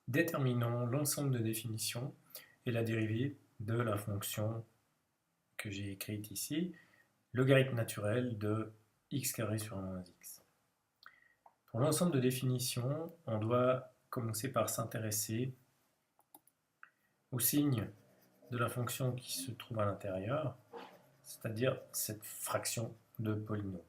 Déterminons l'ensemble de définitions et la dérivée de la fonction que j'ai écrite ici, logarithme naturel de x carré sur 1 moins x. Pour l'ensemble de définitions, on doit commencer par s'intéresser au signe de la fonction qui se trouve à l'intérieur, c'est-à-dire cette fraction de polynôme.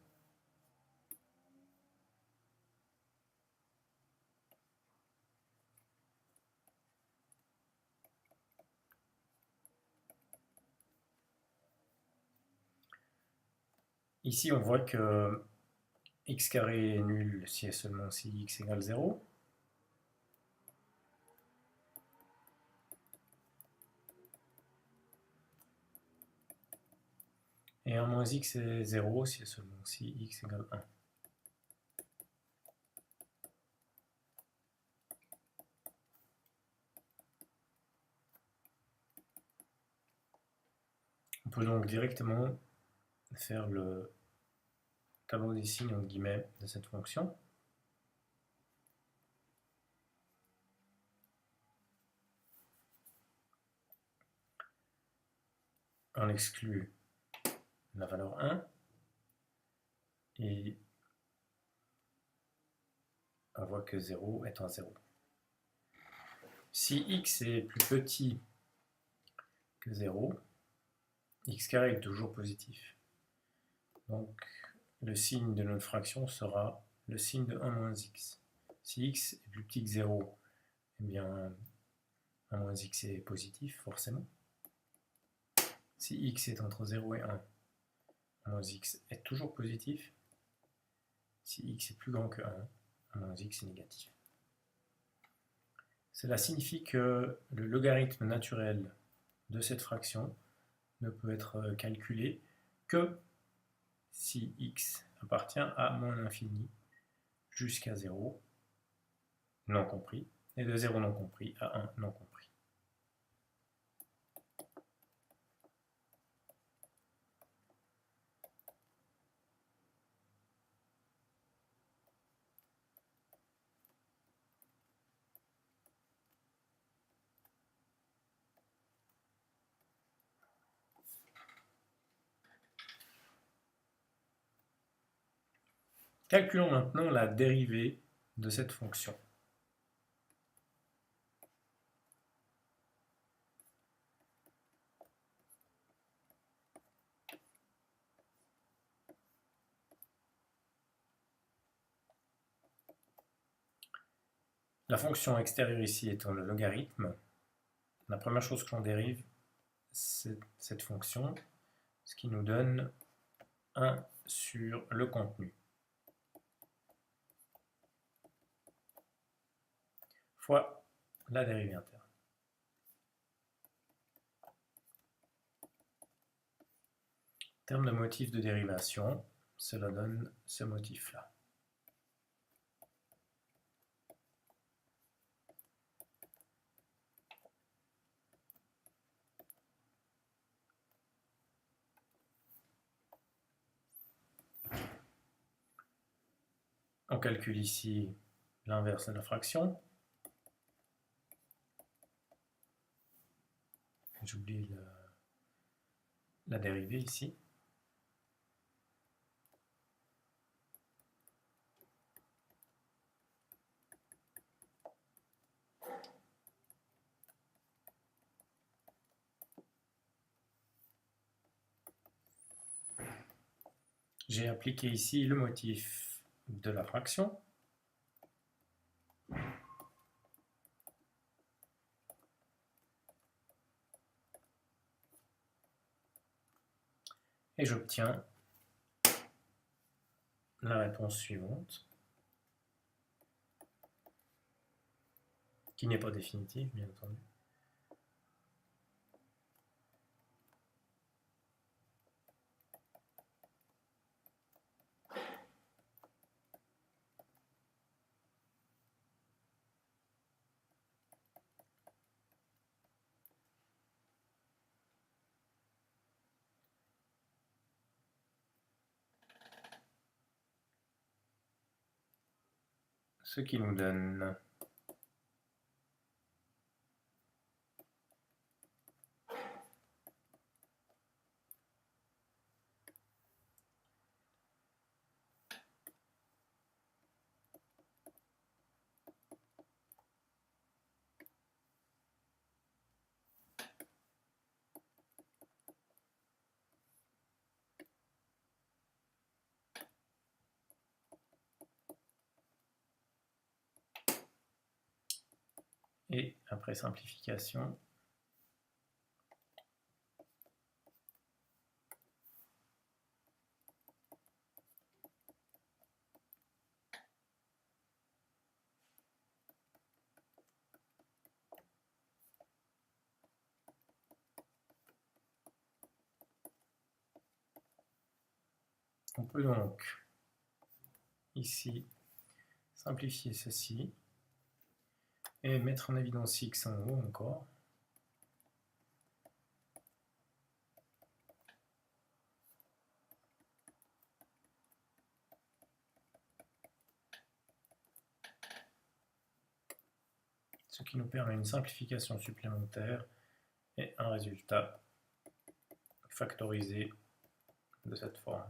Ici, on voit que x carré est nul si et seulement si x égale 0. Et 1 moins x est 0 si et seulement si x égale 1. On peut donc directement faire le tableau des signes entre guillemets de cette fonction. On exclut la valeur 1 et on voit que 0 est un 0. Si x est plus petit que 0, x carré est toujours positif. Donc le signe de notre fraction sera le signe de 1 moins x. Si x est plus petit que 0, eh bien 1 moins x est positif forcément. Si x est entre 0 et 1, 1 moins x est toujours positif. Si x est plus grand que 1, 1 moins x est négatif. Cela signifie que le logarithme naturel de cette fraction ne peut être calculé que si x appartient à moins l'infini jusqu'à 0 non compris, et de 0 non compris à 1 non compris. Calculons maintenant la dérivée de cette fonction. La fonction extérieure ici étant le logarithme, la première chose que l'on dérive, c'est cette fonction, ce qui nous donne 1 sur le contenu, fois la dérivée interne. En termes de motif de dérivation, cela donne ce motif-là. On calcule ici l'inverse de la fraction. J'oublie la dérivée ici. J'ai appliqué ici le motif de la fraction. Et j'obtiens la réponse suivante, qui n'est pas définitive, bien entendu. Ce qui nous donne Et après simplification, on peut donc ici simplifier ceci et mettre en évidence x en haut encore. Ce qui nous permet une simplification supplémentaire et un résultat factorisé de cette forme.